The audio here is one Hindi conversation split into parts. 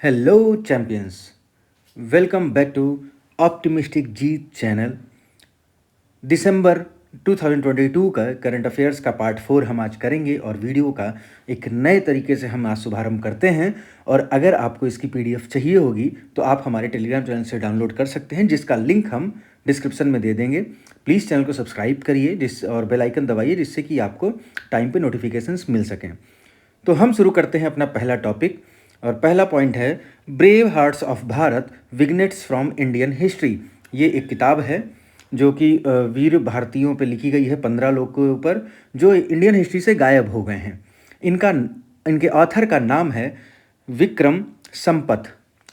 Hello, champions. Welcome back to optimistic Jeet channel. दिसंबर 2022 का करंट अफेयर्स का पार्ट 4 हम आज करेंगे और वीडियो का एक नए तरीके से हम आज शुभारंभ करते हैं। और अगर आपको इसकी पीडीएफ चाहिए होगी तो आप हमारे टेलीग्राम चैनल से डाउनलोड कर सकते हैं, जिसका लिंक हम डिस्क्रिप्शन में दे देंगे। प्लीज़ चैनल को सब्सक्राइब करिए और बेल आइकन दबाइए, जिससे कि आपको टाइम पे नोटिफिकेशंस मिल सकें। तो हम शुरू करते हैं अपना पहला टॉपिक और पहला पॉइंट है brave Hearts of Bharat Vignettes from Indian history. ये एक किताब है जो कि वीर भारतीयों पे लिखी गई है, 15 लोग के ऊपर जो इंडियन हिस्ट्री से गायब हो गए हैं। इनके ऑथर का नाम है विक्रम संपत।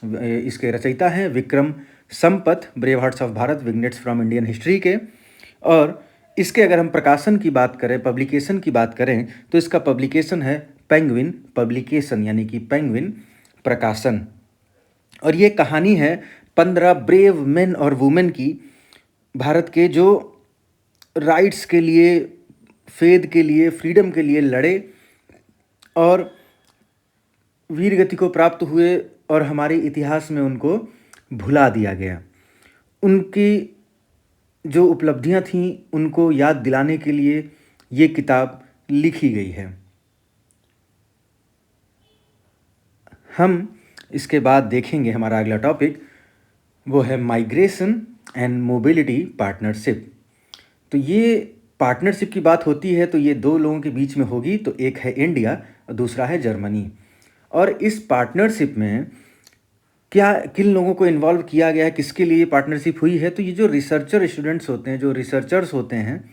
इसके रचयिता हैं Vikram Sampat, Brave Hearts of Bharat Vignettes from Indian History के। और इसके अगर हम प्रकाशन की बात करें, पब्लिकेशन की बात करें, तो इसका पब्लिकेशन है पेंगुइन पब्लिकेशन, यानी कि पेंगुइन प्रकाशन। और ये कहानी है 15 ब्रेव मेन और वुमेन की, भारत के जो राइट्स के लिए, फेद के लिए, फ्रीडम के लिए लड़े और वीर गति को प्राप्त हुए और हमारे इतिहास में उनको भुला दिया गया। उनकी जो उपलब्धियां थीं उनको याद दिलाने के लिए ये किताब लिखी गई है। हम इसके बाद देखेंगे हमारा अगला टॉपिक, वो है माइग्रेशन एंड मोबिलिटी पार्टनरशिप। तो ये पार्टनरशिप की बात होती है तो ये दो लोगों के बीच में होगी, तो एक है इंडिया और दूसरा है जर्मनी। और इस पार्टनरशिप में क्या किन लोगों को इन्वॉल्व किया गया है, किसके लिए पार्टनरशिप हुई है, तो ये जो रिसर्चर स्टूडेंट्स होते हैं, जो रिसर्चर्स होते हैं,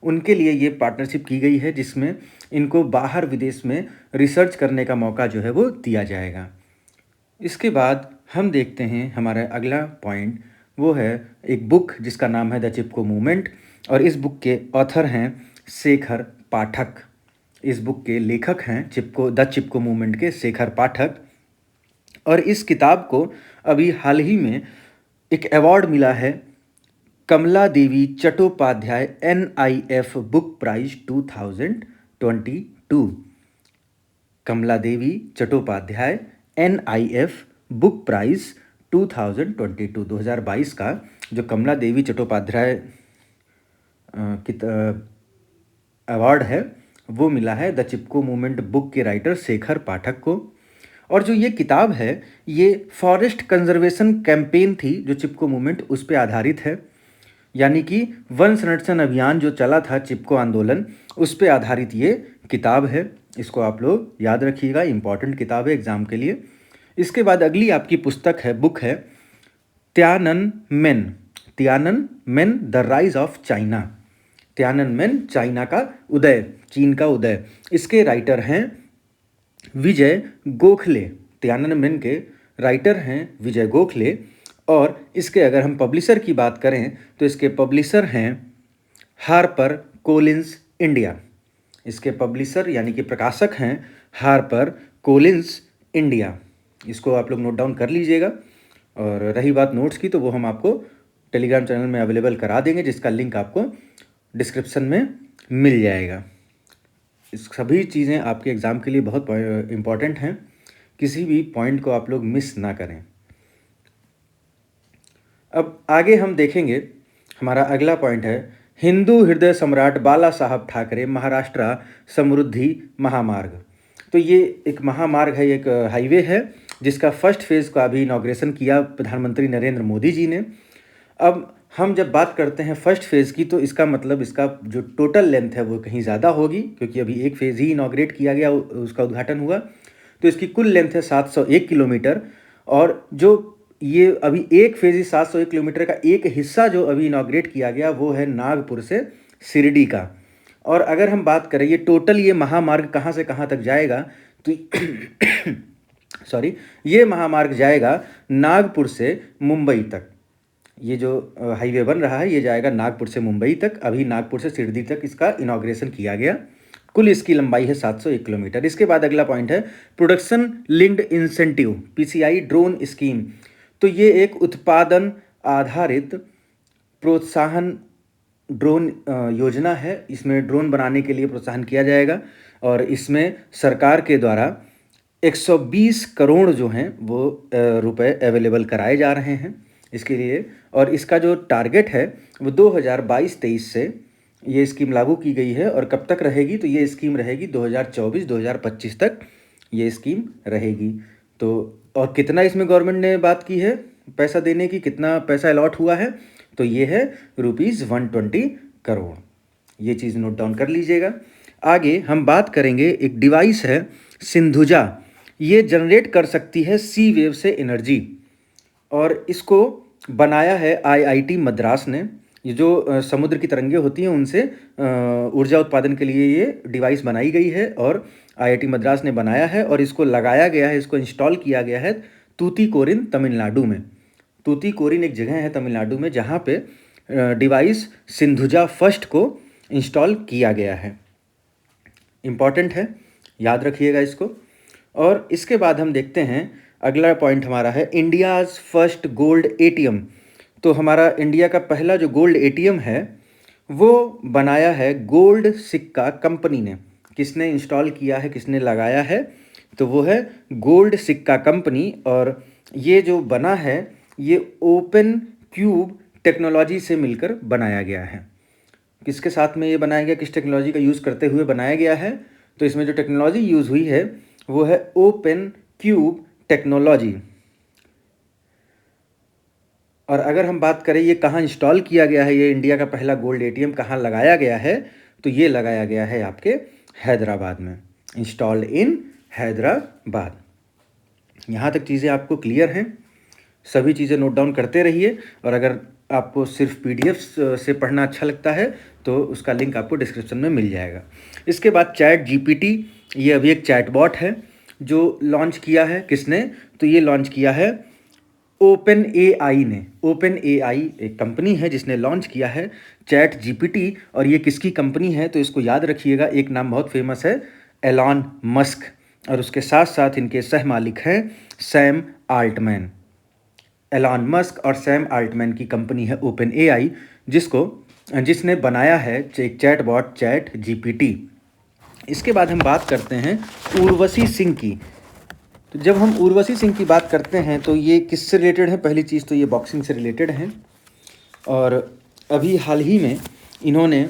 उनके लिए ये पार्टनरशिप की गई है, जिसमें इनको बाहर विदेश में रिसर्च करने का मौका जो है वो दिया जाएगा। इसके बाद हम देखते हैं हमारा अगला पॉइंट, वो है एक बुक जिसका नाम है द चिपको मूवमेंट। और इस बुक के ऑथर हैं शेखर पाठक। इस बुक के लेखक हैं द चिपको मूवमेंट के शेखर पाठक। और इस किताब को अभी हाल ही में एक अवार्ड मिला है, कमला देवी चट्टोपाध्याय NIF बुक प्राइज 2022। कमला देवी चट्टोपाध्याय NIF बुक प्राइज 2022 का जो कमला देवी चट्टोपाध्याय अवार्ड है वो मिला है द चिपको मूवमेंट बुक के राइटर शेखर पाठक को। और जो ये किताब है ये फॉरेस्ट कंजर्वेशन कैंपेन थी जो चिपको मूवमेंट उस पर आधारित है, यानी कि वन संरक्षण अभियान जो चला था, चिपको आंदोलन, उस पर आधारित ये किताब है। इसको आप लोग याद रखिएगा, इम्पॉर्टेंट किताब है एग्जाम के लिए। इसके बाद अगली आपकी पुस्तक है, बुक है Tiananmen the rise of China. Tiananmen China का उदय, चीन का उदय। इसके राइटर हैं विजय गोखले। तियाननमेन के राइटर हैं विजय गोखले। और इसके अगर हम पब्लिशर की बात करें तो इसके पब्लिशर हैं हार्पर कोलिंस इंडिया। इसके पब्लिशर यानी कि प्रकाशक हैं हार्पर कोलिंस इंडिया। इसको आप लोग नोट डाउन कर लीजिएगा। और रही बात नोट्स की, तो वो हम आपको टेलीग्राम चैनल में अवेलेबल करा देंगे, जिसका लिंक आपको डिस्क्रिप्शन में मिल जाएगा। इस सभी चीज़ें आपके एग्ज़ाम के लिए बहुत इम्पॉर्टेंट हैं, किसी भी पॉइंट को आप लोग मिस ना करें। अब आगे हम देखेंगे, हमारा अगला पॉइंट है हिंदू हृदय सम्राट बाला साहब ठाकरे महाराष्ट्र समृद्धि महामार्ग। तो ये एक महामार्ग है, एक हाईवे है, जिसका फर्स्ट फेज़ का अभी इनॉग्रेशन किया प्रधानमंत्री नरेंद्र मोदी जी ने। अब हम जब बात करते हैं फर्स्ट फेज़ की, तो इसका मतलब इसका जो टोटल लेंथ है वो कहीं ज़्यादा होगी, क्योंकि अभी एक फेज़ ही इनॉग्रेट किया गया, उसका उद्घाटन हुआ। तो इसकी कुल लेंथ है 701 किलोमीटर। और जो ये अभी एक फेज़ ही 701 किलोमीटर का एक हिस्सा जो अभी इनॉग्रेट किया गया वो है नागपुर से शिरडी का। और अगर हम बात करें ये टोटल ये महामार्ग कहाँ से कहाँ तक जाएगा, तो सॉरी, ये महामार्ग जाएगा नागपुर से मुंबई तक। ये जो हाईवे बन रहा है ये जाएगा नागपुर से मुंबई तक। अभी नागपुर से शिरडी तक इसका इनॉग्रेशन किया गया। कुल इसकी लंबाई है 701 किलोमीटर। इसके बाद अगला पॉइंट है production linked incentive PCI drone scheme. तो ये एक उत्पादन आधारित प्रोत्साहन ड्रोन योजना है। इसमें ड्रोन बनाने के लिए प्रोत्साहन किया जाएगा और इसमें सरकार के द्वारा 120 करोड़ जो हैं वो रुपए अवेलेबल कराए जा रहे हैं इसके लिए। और इसका जो टारगेट है वो 2022-23 से ये स्कीम लागू की गई है। और कब तक रहेगी, तो ये स्कीम रहेगी 2024-2025 तक ये स्कीम रहेगी। तो और कितना इसमें गवर्नमेंट ने बात की है पैसा देने की, कितना पैसा अलॉट हुआ है, तो ये है ₹120 करोड़। ये चीज़ नोट डाउन कर लीजिएगा। आगे हम बात करेंगे, एक डिवाइस है सिंधुजा, ये जनरेट कर सकती है सी वेव से एनर्जी, और इसको बनाया है आईआईटी मद्रास ने। ये जो समुद्र की तरंगें होती हैं उनसे ऊर्जा उत्पादन के लिए ये डिवाइस बनाई गई है और आईआईटी मद्रास ने बनाया है, और इसको लगाया गया है, इसको इंस्टॉल किया गया है तूतीकोरिन तमिलनाडु में। तूतीकोरिन एक जगह है तमिलनाडु में जहाँ पे डिवाइस सिंधुजा फर्स्ट को इंस्टॉल किया गया है। इम्पॉर्टेंट है, याद रखिएगा इसको। और इसके बाद हम देखते हैं, अगला पॉइंट हमारा है इंडियाज़ फर्स्ट गोल्ड एटीएम। तो हमारा इंडिया का पहला जो गोल्ड एटीएम है वो बनाया है गोल्ड सिक्का कंपनी ने। किसने इंस्टॉल किया है, किसने लगाया है, तो वो है गोल्ड सिक्का कंपनी। और ये जो बना है ये ओपन क्यूब टेक्नोलॉजी से मिलकर बनाया गया है। किसके साथ में ये बनाया गया, किस टेक्नोलॉजी का यूज़ करते हुए बनाया गया है, तो इसमें जो टेक्नोलॉजी यूज़ हुई है वो है ओपन क्यूब टेक्नोलॉजी। और अगर हम बात करें ये कहाँ इंस्टॉल किया गया है, ये इंडिया का पहला गोल्ड एटीएम कहाँ लगाया गया है, तो ये लगाया गया है आपके हैदराबाद में, इंस्टॉल्ड इन हैदराबाद। यहाँ तक चीज़ें आपको क्लियर हैं, सभी चीज़ें नोट डाउन करते रहिए। और अगर आपको सिर्फ पीडीएफ से पढ़ना अच्छा लगता है तो उसका लिंक आपको डिस्क्रिप्शन में मिल जाएगा। इसके बाद चैट जीपीटी, ये अभी एक चैटबॉट है जो लॉन्च किया है। किसने, तो ये लॉन्च किया है ओपन एआई ने। ओपन एआई एक कंपनी है जिसने लॉन्च किया है चैट जीपीटी। और ये किसकी कंपनी है, तो इसको याद रखिएगा, एक नाम बहुत फेमस है, एलॉन मस्क, और उसके साथ साथ इनके सह मालिक हैं सैम आल्टमैन। एलॉन मस्क और सैम आल्टमैन की कंपनी है ओपन एआई, जिसने बनाया है एक चैटबॉट चैट जीपीटी। इसके बाद हम बात करते हैं उर्वशी सिंह की। तो जब हम उर्वशी सिंह की बात करते हैं तो ये किससे रिलेटेड है, पहली चीज़ तो ये बॉक्सिंग से रिलेटेड हैं। और अभी हाल ही में इन्होंने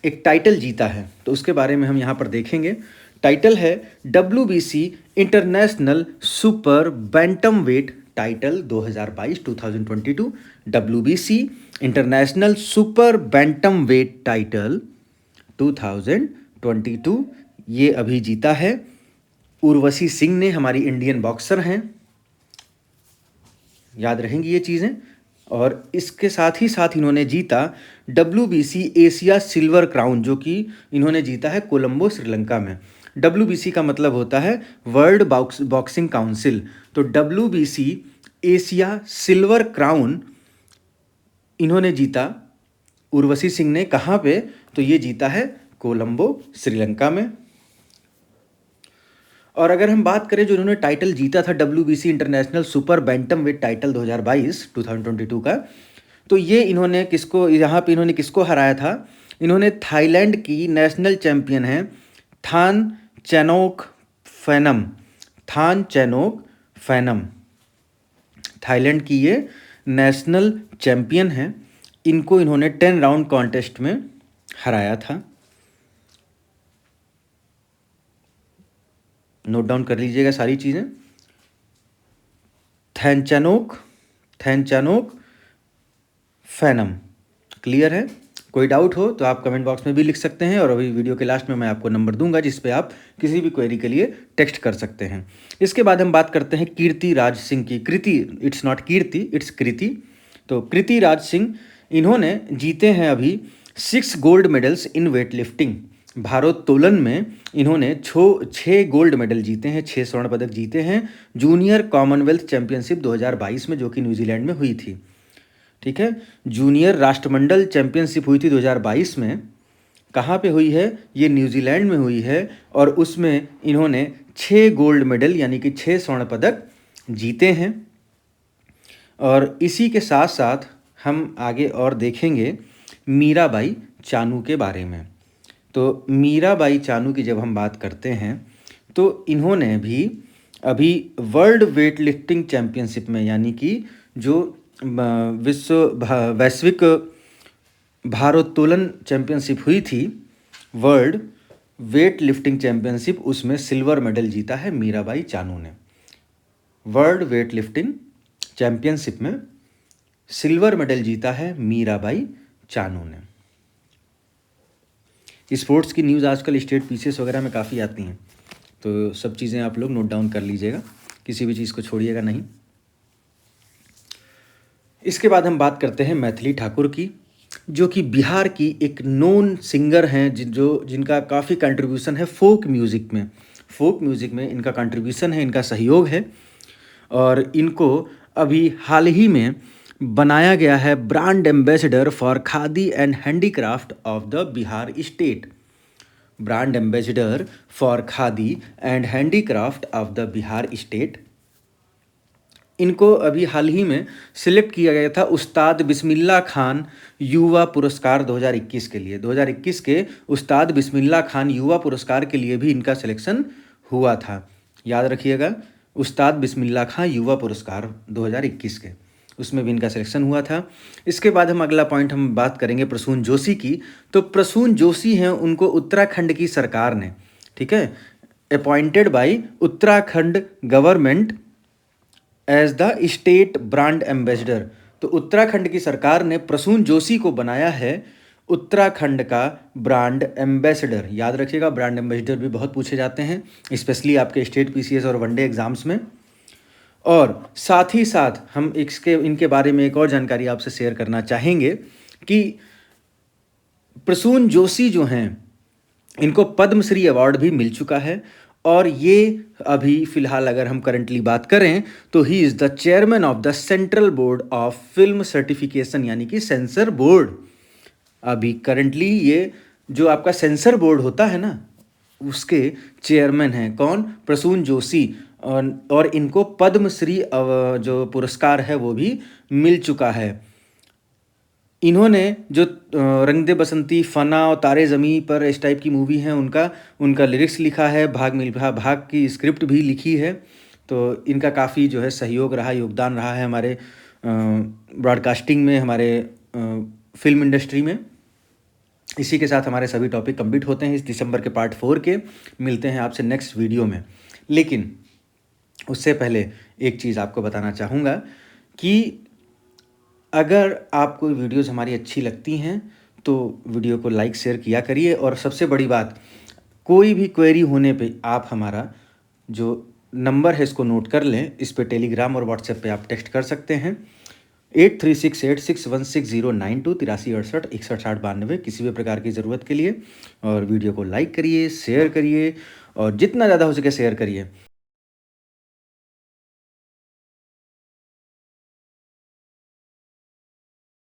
एक टाइटल जीता है, तो उसके बारे में हम यहाँ पर देखेंगे। टाइटल है WBC international super bantamweight title 2022 WBC international super bantamweight title 2022 ये अभी जीता है उर्वशी सिंह ने, हमारी इंडियन बॉक्सर हैं, याद रहेंगी ये चीज़ें। और इसके साथ ही साथ इन्होंने जीता WBC एशिया सिल्वर क्राउन, जो कि इन्होंने जीता है कोलंबो श्रीलंका में। WBC का मतलब होता है वर्ल्ड बॉक्सिंग काउंसिल। तो WBC एशिया सिल्वर क्राउन इन्होंने जीता, उर्वशी सिंह ने, कहाँ पे, तो ये जीता है कोलंबो श्रीलंका में। और अगर हम बात करें जो इन्होंने टाइटल जीता था WBC international super bantamweight title 2022 का, तो ये इन्होंने किसको, यहाँ पे इन्होंने किसको हराया था, इन्होंने थाईलैंड की नेशनल चैम्पियन है थान चैनोक फैनम। थान चैनोक फैनम थाईलैंड की ये नेशनल चैम्पियन है, इनको इन्होंने 10 राउंड कॉन्टेस्ट में हराया था। नोट डाउन कर लीजिएगा सारी चीज़ें। थैनचैनोक फैनम, क्लियर है। कोई डाउट हो तो आप कमेंट बॉक्स में भी लिख सकते हैं, और अभी वीडियो के लास्ट में मैं आपको नंबर दूंगा जिस पे आप किसी भी क्वेरी के लिए टेक्स्ट कर सकते हैं। इसके बाद हम बात करते हैं कीर्ति राज सिंह की। कृति, इट्स नॉट कीर्ति, इट्स कृति। तो कृति राज सिंह, इन्होंने जीते हैं अभी 6 gold medals in weight lifting. भारोत्तोलन में इन्होंने 6 गोल्ड मेडल जीते हैं, 6 स्वर्ण पदक जीते हैं जूनियर कॉमनवेल्थ चैंपियनशिप 2022 में, जो कि न्यूजीलैंड में हुई थी। ठीक है, जूनियर राष्ट्रमंडल चैंपियनशिप हुई थी 2022 में। कहाँ पे हुई है, ये न्यूजीलैंड में हुई है, और उसमें इन्होंने 6 गोल्ड मेडल यानी कि 6 स्वर्ण पदक जीते हैं। और इसी के साथ साथ हम आगे और देखेंगे मीराबाई चानू के बारे में। तो मीराबाई चानू की जब हम बात करते हैं, तो इन्होंने भी अभी वर्ल्ड वेट लिफ्टिंग चैम्पियनशिप में, यानी कि जो वैश्विक भारोत्तोलन चैंपियनशिप हुई थी, वर्ल्ड वेट लिफ्टिंग चैंपियनशिप, उसमें सिल्वर मेडल जीता है मीराबाई चानू ने। वर्ल्ड वेट लिफ्टिंग चैंपियनशिप में सिल्वर मेडल जीता है मीराबाई चानू ने। स्पोर्ट्स की न्यूज़ आजकल स्टेट पीसीएस वगैरह में काफ़ी आती हैं, तो सब चीज़ें आप लोग नोट डाउन कर लीजिएगा, किसी भी चीज़ को छोड़िएगा नहीं। इसके बाद हम बात करते हैं मैथिली ठाकुर की, जो कि बिहार की एक नोन सिंगर हैं, जिनका काफ़ी कंट्रीब्यूशन है फोक म्यूज़िक में। फोक म्यूज़िक में इनका कंट्रीब्यूशन है, इनका सहयोग है, और इनको अभी हाल ही में बनाया गया है brand ambassador for khadi and handicraft of the Bihar state. Brand ambassador for khadi and handicraft of the Bihar state. इनको अभी हाल ही में सिलेक्ट किया गया था उस्ताद बिस्मिल्लाह खान युवा पुरस्कार 2021 के लिए। 2021 के उस्ताद बिस्मिल्लाह खान युवा पुरस्कार के लिए भी इनका सिलेक्शन हुआ था, याद रखिएगा, उस्ताद बिस्मिल्लाह खान युवा पुरस्कार 2021 के, उसमें भी इनका सिलेक्शन हुआ था। इसके बाद हम अगला पॉइंट हम बात करेंगे प्रसून जोशी की। तो प्रसून जोशी हैं, उनको उत्तराखंड की सरकार ने, ठीक है, appointed by Uttarakhand government as the state brand ambassador. तो उत्तराखंड की सरकार ने प्रसून जोशी को बनाया है उत्तराखंड का ब्रांड एम्बेसडर। याद रखिएगा, ब्रांड एम्बेसडर भी बहुत पूछे जाते हैं, स्पेशली आपके स्टेट पीसीएस और वनडे एग्जाम्स में। और साथ ही साथ हम इनके बारे में एक और जानकारी आपसे शेयर करना चाहेंगे कि प्रसून जोशी जो हैं, इनको पद्मश्री अवार्ड भी मिल चुका है, और ये अभी फ़िलहाल अगर हम करंटली बात करें तो he is the chairman of the central board of film certification, यानी कि सेंसर बोर्ड। अभी करंटली ये जो आपका सेंसर बोर्ड होता है ना, उसके चेयरमैन हैं कौन? प्रसून जोशी। और इनको पद्मश्री जो पुरस्कार है वो भी मिल चुका है। इन्होंने जो रंग दे बसंती, फना और तारे ज़मी पर इस टाइप की मूवी हैं, उनका लिरिक्स लिखा है, भाग मिल्खा भाग की स्क्रिप्ट भी लिखी है। तो इनका काफ़ी जो है सहयोग रहा, योगदान रहा है हमारे ब्रॉडकास्टिंग में, हमारे फिल्म इंडस्ट्री में। इसी के साथ हमारे सभी टॉपिक कंप्लीट होते हैं इस दिसंबर के पार्ट 4 के। मिलते हैं आपसे नेक्स्ट वीडियो में, लेकिन उससे पहले एक चीज़ आपको बताना चाहूँगा कि अगर आपको वीडियोस हमारी अच्छी लगती हैं तो वीडियो को लाइक शेयर किया करिए, और सबसे बड़ी बात, कोई भी क्वेरी होने पे आप हमारा जो नंबर है इसको नोट कर लें, इस पे टेलीग्राम और व्हाट्सएप पे आप टेक्स्ट कर सकते हैं 8368616092 8368616092 किसी भी प्रकार की ज़रूरत के लिए। और वीडियो को लाइक करिए, शेयर करिए, और जितना ज़्यादा हो सके शेयर करिए।